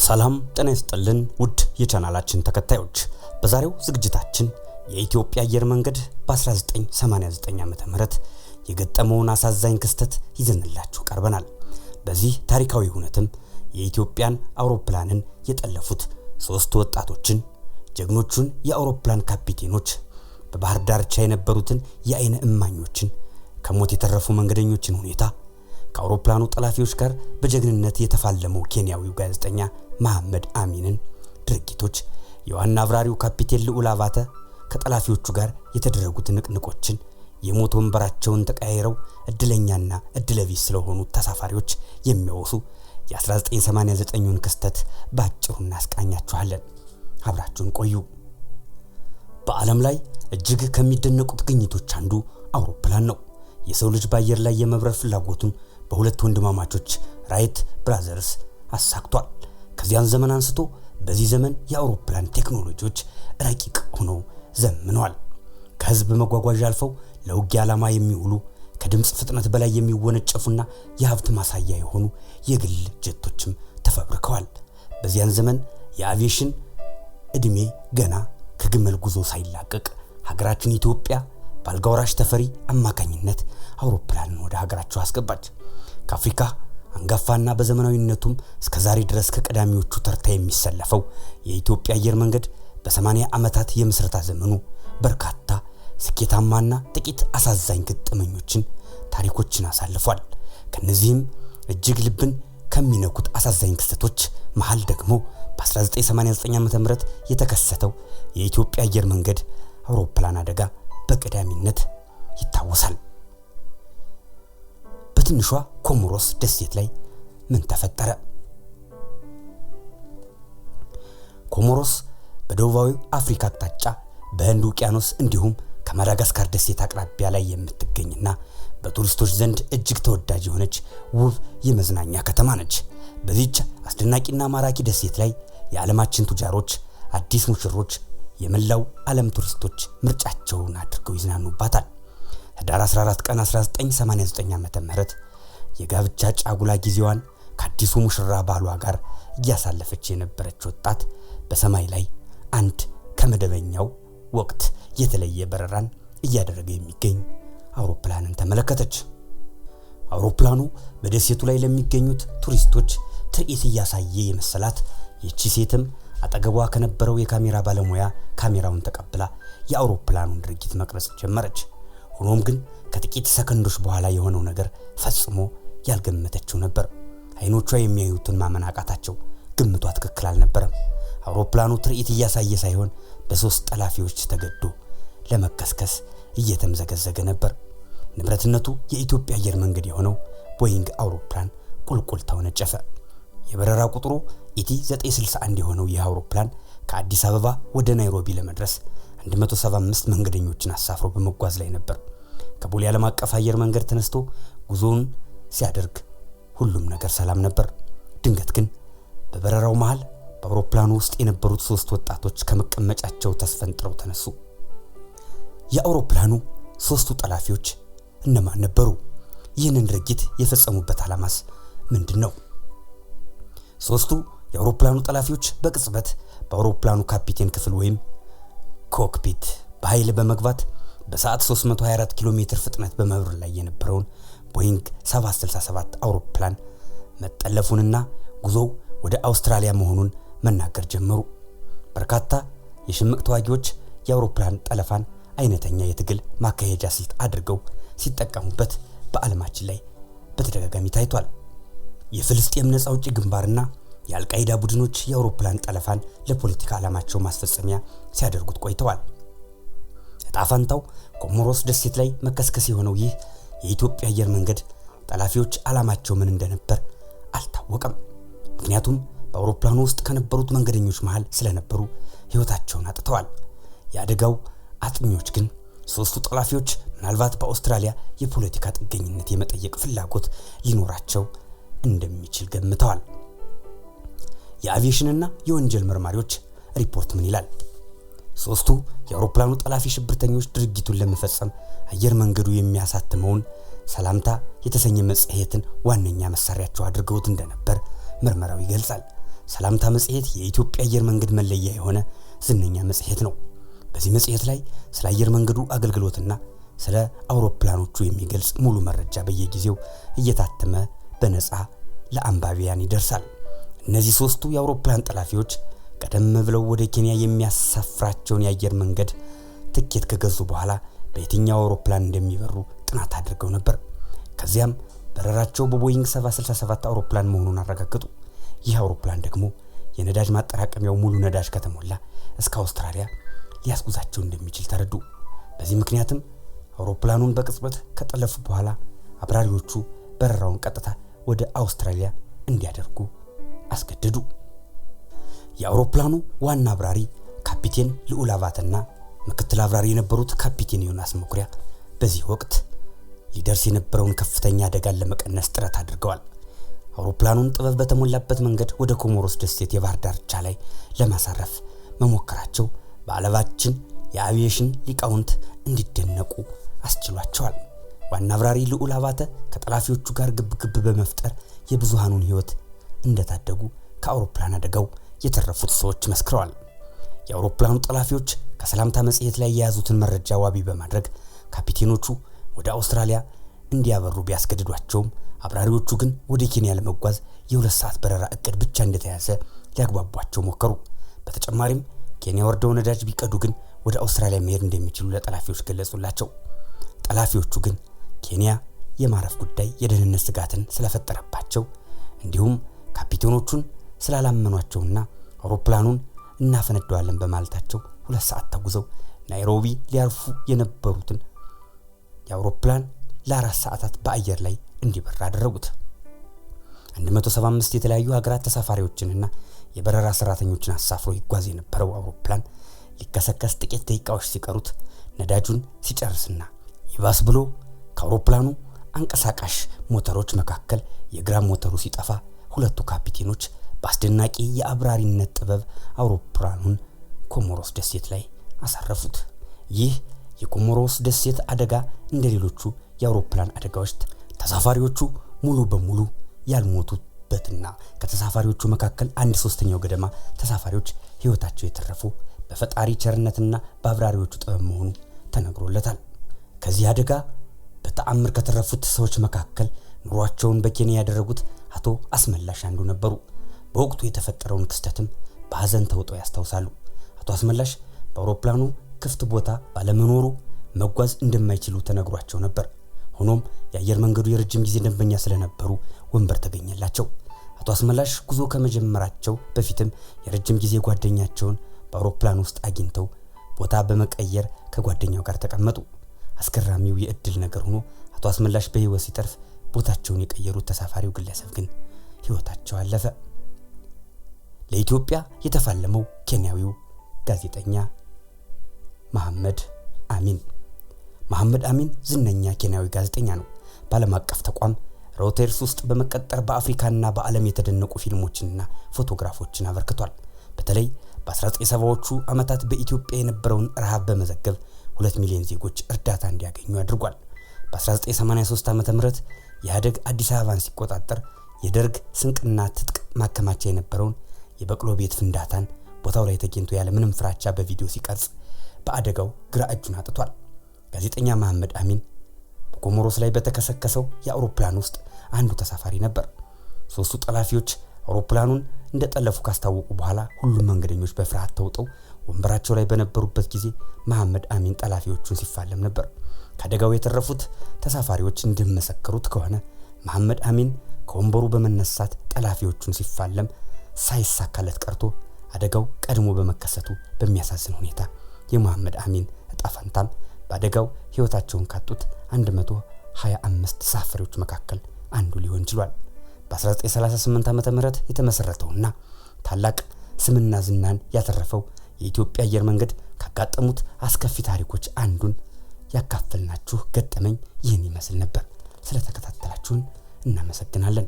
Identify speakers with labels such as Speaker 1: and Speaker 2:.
Speaker 1: ሰላም ጤና ይስጥልን ውድ የቻናላችን ተከታዮች በዛሬው ዝግጅታችን የኢትዮጵያ አየር መንገድ በ1989 ዓ.ም የገጠመውን አሳዛኝ ክስተት ይዘንላችሁ ቀርበናል። በዚህ ታሪካዊ ሁነትም የኢትዮጵያን አውሮፕላንን የጠለፉት ሶስት ወጣቶችን ጀግኖቹን የአውሮፕላን ካፒቴኖች በባህር ዳርቻ የነበሩትን የአይነ እማኞችን ከሞት የተረፉ መንገደኞችን ሁኔታ ከአውሮፕላኑ ጠላፊዎች ጋር በጀግንነት የተፋለመው ኬንያዊው ጋዜጠኛ መሐመድ አሚንን ድርጊቶች የዋና አብራሪው ካፒቴን ልዑል አባተ ከጠላፊዎቹ ጋር የተደረጉት ንቅንቆችን የሞት ወንበራቸውን ተቀያይረው እድለኛና እድለቢስ ስለሆኑ ተሳፋሪዎች የሚያወሱ የ1989ን ክስተት ባጭሩ እናስቃኛችኋለን። አብራችሁን ቆዩ። በዓለም ላይ እጅግ ከሚደነቁት ግኝቶች አንዱ አውሮፕላን ነው። የሰው ልጅ በአየር ላይ የመብረር ፍላጎቱን በሁለት ወንድማማቾች ራይት ብራዘርስ አሳክቷል። ከዚያን ዘመን አንስቶ በዚህ ዘመን የአውሮፕላን ቴክኖሎጂዎች ረቂቅ ሆነው ዘምነዋል። ከህዝብ መጓጓዣ አልፈው ለውጊያ ዓላማ የሚውሉ ከድምጽ ፍጥነት በላይ የሚወነጨፉና የሀብት ማሳያ የሆኑ የግል ጀቶችም ተፈብርከዋል። በዚያን ዘመን የአቪዬሽን እድሜ ገና ከግመል ጉዞ ሳይላቀቅ ሀገራችን ኢትዮጵያ ባልጋወራሽ ተፈሪ አማካኝነት አውሮፕላንን ወደ ሀገራቸው አስገባች። ከአፍሪካ አንጋፋና በዘመናዊነቱም እስከዛሬ ድረስ ከቀዳሚዎቹ ተርታ የሚሰለፈው የኢትዮጵያ አየር መንገድ በ80 ዓመታት የምስረታ ዘመኑ በርካታ ስኬታማና ጥቂት አሳዛኝ ገጠመኞችን ታሪኮችን አሳልፏል። ከነዚህም እጅግ ልብን ከሚነኩት አሳዛኝ ክስተቶች መሃል ደግሞ በ1989 ዓ.ም የተከሰተው የኢትዮጵያ አየር መንገድ አውሮፕላን አደጋ በቀዳሚነት ይታወሳል። በትንሿ ኮሞሮስ ደሴት ላይ ምን ተፈጠረ? ኮሞሮስ በደቡባዊ አፍሪካ አቅጣጫ በህንድ ውቅያኖስ እንዲሁም ከማዳጋስካር ደሴት አቅራቢያ ላይ የምትገኝና በቱሪስቶች ዘንድ እጅግ ተወዳጅ የሆነች ውብ የመዝናኛ ከተማ ነች። በዚህች አስደናቂና ማራኪ ደሴት ላይ የዓለማችን ቱጃሮች፣ አዲስ ሙሽሮች፣ የመላው ዓለም ቱሪስቶች ምርጫቸውን አድርገው ይዝናኑባታል። ህዳር 14 ቀን 1989 ዓ.ም የጋብቻ ጫጉላ ጊዜዋን ከአዲሱ ሙሽራ ባሏ ጋር እያሳለፈች የነበረች ወጣት በሰማይ ላይ አንድ ከመደበኛው ወቅት የተለየ በረራን እያደረገ የሚገኝ አውሮፕላንን ተመለከተች። አውሮፕላኑ በደሴቱ ላይ ለሚገኙት ቱሪስቶች ትርኢት እያሳየ የመሰላት ይህች ሴትም አጠገቧ ከነበረው የካሜራ ባለሙያ ካሜራውን ተቀብላ የአውሮፕላኑን ድርጊት መቅረጽ ጀመረች። ሆኖም ግን ከጥቂት ሰከንዶች በኋላ የሆነው ነገር ፈጽሞ ያልገመተችው ነበር። አይኖቿ የሚያዩትን ማመን አቃታቸው። ግምቷ ትክክል አልነበረም። አውሮፕላኑ ትርኢት እያሳየ ሳይሆን በሶስት ጠላፊዎች ተገዶ ለመከስከስ እየተምዘገዘገ ነበር። ንብረትነቱ የኢትዮጵያ አየር መንገድ የሆነው ቦይንግ አውሮፕላን ቁልቁል ተወነጨፈ። የበረራ ቁጥሩ ኢቲ 961 የሆነው ይህ አውሮፕላን ከአዲስ አበባ ወደ ናይሮቢ ለመድረስ 175 መንገደኞችን አሳፍሮ በመጓዝ ላይ ነበር። ከቦሌ ዓለም አቀፍ አየር መንገድ ተነስቶ ጉዞውን ሲያደርግ ሁሉም ነገር ሰላም ነበር። ድንገት ግን በበረራው መሃል በአውሮፕላኑ ውስጥ የነበሩት ሶስት ወጣቶች ከመቀመጫቸው ተስፈንጥረው ተነሱ። የአውሮፕላኑ ሶስቱ ጠላፊዎች እነማን ነበሩ? ይህንን ድርጊት የፈጸሙበት ዓላማስ ምንድነው? ሶስቱ የአውሮፕላኑ ጠላፊዎች በቅጽበት በአውሮፕላኑ ካፒቴን ክፍል ወይም ኮክፒት በኃይል በመግባት በሰዓት 324 ኪሎ ሜትር ፍጥነት በመብረር ላይ የነበረውን ቦይንግ 767 አውሮፕላን መጠለፉንና ጉዞው ወደ አውስትራሊያ መሆኑን መናገር ጀመሩ። በርካታ የሽምቅ ተዋጊዎች የአውሮፕላን ጠለፋን አይነተኛ የትግል ማካሄጃ ስልት አድርገው ሲጠቀሙበት በዓለማችን ላይ በተደጋጋሚ ታይቷል። የፍልስጤም ነፃ አውጪ ግንባርና የአልቃይዳ ቡድኖች የአውሮፕላን ጠለፋን ለፖለቲካ ዓላማቸው ማስፈጸሚያ ሲያደርጉት ቆይተዋል። እጣፋንታው ኮሞሮስ ደሴት ላይ መከስከስ የሆነው ይህ የኢትዮጵያ አየር መንገድ ጠላፊዎች ዓላማቸው ምን እንደነበር አልታወቀም። ምክንያቱም በአውሮፕላኑ ውስጥ ከነበሩት መንገደኞች መሃል ስለነበሩ ህይወታቸውን አጥተዋል። የአደጋው አጥኚዎች ግን ሶስቱ ጠላፊዎች ምናልባት በአውስትራሊያ የፖለቲካ ጥገኝነት የመጠየቅ ፍላጎት ሊኖራቸው እንደሚችል ገምተዋል። የአቪዬሽንና የወንጀል መርማሪዎች ሪፖርት ምን ይላል? ሶስቱ የአውሮፕላኑ ጠላፊ ሽብርተኞች ድርጊቱን ለመፈጸም አየር መንገዱ የሚያሳትመውን ሰላምታ የተሰኘ መጽሔትን ዋነኛ መሳሪያቸው አድርገውት እንደነበር ምርመራው ይገልጻል። ሰላምታ መጽሔት የኢትዮጵያ አየር መንገድ መለያ የሆነ ዝነኛ መጽሔት ነው። በዚህ መጽሔት ላይ ስለ አየር መንገዱ አገልግሎትና ስለ አውሮፕላኖቹ የሚገልጽ ሙሉ መረጃ በየጊዜው እየታተመ በነፃ ለአንባቢያን ይደርሳል። እነዚህ ሶስቱ የአውሮፕላን ጠላፊዎች ቀደም ብለው ወደ ኬንያ የሚያሳፍራቸውን የአየር መንገድ ትኬት ከገዙ በኋላ በየትኛው አውሮፕላን እንደሚበሩ ጥናት አድርገው ነበር። ከዚያም በረራቸው በቦይንግ 767 አውሮፕላን መሆኑን አረጋገጡ። ይህ አውሮፕላን ደግሞ የነዳጅ ማጠራቀሚያው ሙሉ ነዳጅ ከተሞላ እስከ አውስትራሊያ ሊያስጉዛቸው እንደሚችል ተረዱ። በዚህ ምክንያትም አውሮፕላኑን በቅጽበት ከጠለፉ በኋላ አብራሪዎቹ በረራውን ቀጥታ ወደ አውስትራሊያ እንዲያደርጉ አስገደዱ። የአውሮፕላኑ ዋና አብራሪ ካፒቴን ልዑል አባተና ምክትል አብራሪ የነበሩት ካፒቴን ዮናስ መኩሪያ በዚህ ወቅት ሊደርስ የነበረውን ከፍተኛ አደጋን ለመቀነስ ጥረት አድርገዋል። አውሮፕላኑን ጥበብ በተሞላበት መንገድ ወደ ኮሞሮስ ደሴት የባህር ዳርቻ ላይ ለማሳረፍ መሞከራቸው በዓለማችን የአቪዬሽን ሊቃውንት እንዲደነቁ አስችሏቸዋል። ዋና አብራሪ ልዑል አባተ ከጠላፊዎቹ ጋር ግብግብ በመፍጠር የብዙሃኑን ሕይወት እንደታደጉ ከአውሮፕላን አደጋው የተረፉት ሰዎች መስክረዋል። የአውሮፕላኑ ጠላፊዎች ከሰላምታ መጽሔት ላይ የያዙትን መረጃ ዋቢ በማድረግ ካፒቴኖቹ ወደ አውስትራሊያ እንዲያበሩ ቢያስገድዷቸውም አብራሪዎቹ ግን ወደ ኬንያ ለመጓዝ የ2 ሰዓት በረራ እቅድ ብቻ እንደተያዘ ሊያግባቧቸው ሞከሩ። በተጨማሪም ኬንያ ወርደው ነዳጅ ቢቀዱ ግን ወደ አውስትራሊያ መሄድ እንደሚችሉ ለጠላፊዎች ገለጹላቸው። ጠላፊዎቹ ግን ኬንያ የማረፍ ጉዳይ የደህንነት ስጋትን ስለፈጠረባቸው እንዲሁም ካፒቴኖቹን ስላላመኗቸውና አውሮፕላኑን እናፈነደዋለን በማለታቸው 2 ሰዓት ተጉዘው ናይሮቢ ሊያርፉ የነበሩትን የአውሮፕላን ለ4 ሰዓታት በአየር ላይ እንዲበራ አደረጉት። 175 የተለያዩ ሀገራት ተሳፋሪዎችንና የበረራ ሰራተኞችን አሳፍሮ ይጓዝ የነበረው አውሮፕላን ሊከሰከስ ጥቂት ደቂቃዎች ሲቀሩት ነዳጁን ሲጨርስና ይባስ ብሎ ከአውሮፕላኑ አንቀሳቃሽ ሞተሮች መካከል የግራ ሞተሩ ሲጠፋ ሁለቱ ካፒቴኖች በአስደናቂ የአብራሪነት ጥበብ አውሮፕላኑን ኮሞሮስ ደሴት ላይ አሳረፉት። ይህ የኮሞሮስ ደሴት አደጋ እንደሌሎቹ የአውሮፕላን አደጋዎች ተሳፋሪዎቹ ሙሉ በሙሉ ያልሞቱበትና ከተሳፋሪዎቹ መካከል 1/3 ገደማ ተሳፋሪዎች ሕይወታቸው የተረፉ በፈጣሪ ቸርነትና በአብራሪዎቹ ጥበብ መሆኑ ተነግሮለታል። ከዚህ አደጋ በተአምር ከተረፉት ሰዎች መካከል ኑሯቸውን በኬንያ ያደረጉት አቶ አስመላሽ አንዱ ነበሩ። በወቅቱ የተፈጠረውን ክስተትም በሐዘን ተውጠው ያስታውሳሉ። አቶ አስመላሽ በአውሮፕላኑ ክፍት ቦታ ባለመኖሩ መጓዝ እንደማይችሉ ተነግሯቸው ነበር። ሆኖም የአየር መንገዱ የረጅም ጊዜ ደንበኛ ስለነበሩ ወንበር ተገኘላቸው። አቶ አስመላሽ ጉዞ ከመጀመራቸው በፊትም የረጅም ጊዜ ጓደኛቸውን በአውሮፕላን ውስጥ አግኝተው ቦታ በመቀየር ከጓደኛው ጋር ተቀመጡ። አስገራሚው የእድል ነገር ሆኖ አቶ አስመላሽ በሕይወት ሲተርፍ ቦታቸውን የቀየሩት ተሳፋሪው ግለሰብ ግን ሕይወታቸው አለፈ። ለኢትዮጵያ የተፋለመው ኬንያዊው ጋዜጠኛ መሐመድ አሚን ዝነኛ ኬንያዊ ጋዜጠኛ ነው። በዓለም አቀፍ ተቋም ሮይተርስ ውስጥ በመቀጠር በአፍሪካና በዓለም የተደነቁ ፊልሞችንና ፎቶግራፎችን አበርክቷል። በተለይ በ1970ዎቹ ዓመታት በኢትዮጵያ የነበረውን ረሃብ በመዘገብ 2 ሚሊዮን ዜጎች እርዳታ እንዲያገኙ አድርጓል። በ1983 ዓ.ም ኢህአዴግ አዲስ አበባን ሲቆጣጠር የደርግ ስንቅና ትጥቅ ማከማቻ የነበረውን የበቅሎ ቤት ፍንዳታን ቦታው ላይ ተገኝቶ ያለ ምንም ፍራቻ በቪዲዮ ሲቀርጽ በአደጋው ግራ እጁን አጥቷል። ጋዜጠኛ መሐመድ አሚን በኮሞሮስ ላይ በተከሰከሰው የአውሮፕላን ውስጥ አንዱ ተሳፋሪ ነበር። 3ቱ ጠላፊዎች አውሮፕላኑን እንደጠለፉ ካስታወቁ በኋላ ሁሉም መንገደኞች በፍርሃት ተውጠው ወንበራቸው ላይ በነበሩበት ጊዜ መሐመድ አሚን ጠላፊዎቹን ሲፋለም ነበር። ከአደጋው የተረፉት ተሳፋሪዎች እንደመሰከሩት ከሆነ መሐመድ አሚን ከወንበሩ በመነሳት ጠላፊዎቹን ሲፋለም ሳይሳካለት ቀርቶ አደጋው ቀድሞ በመከሰቱ በሚያሳዝን ሁኔታ የመሐመድ አሚን እጣ ፈንታም በአደጋው ሕይወታቸውን ካጡት 125 ተሳፋሪዎች መካከል አንዱ ሊሆን ችሏል። በ1938 ዓ.ም የተመሰረተውና ታላቅ ስምና ዝናን ያተረፈው የኢትዮጵያ አየር መንገድ ካጋጠሙት አስከፊ ታሪኮች አንዱን ያካፈልናችሁ ገጠመኝ ይህን ይመስል ነበር። ስለተከታተላችሁን እናመሰግናለን።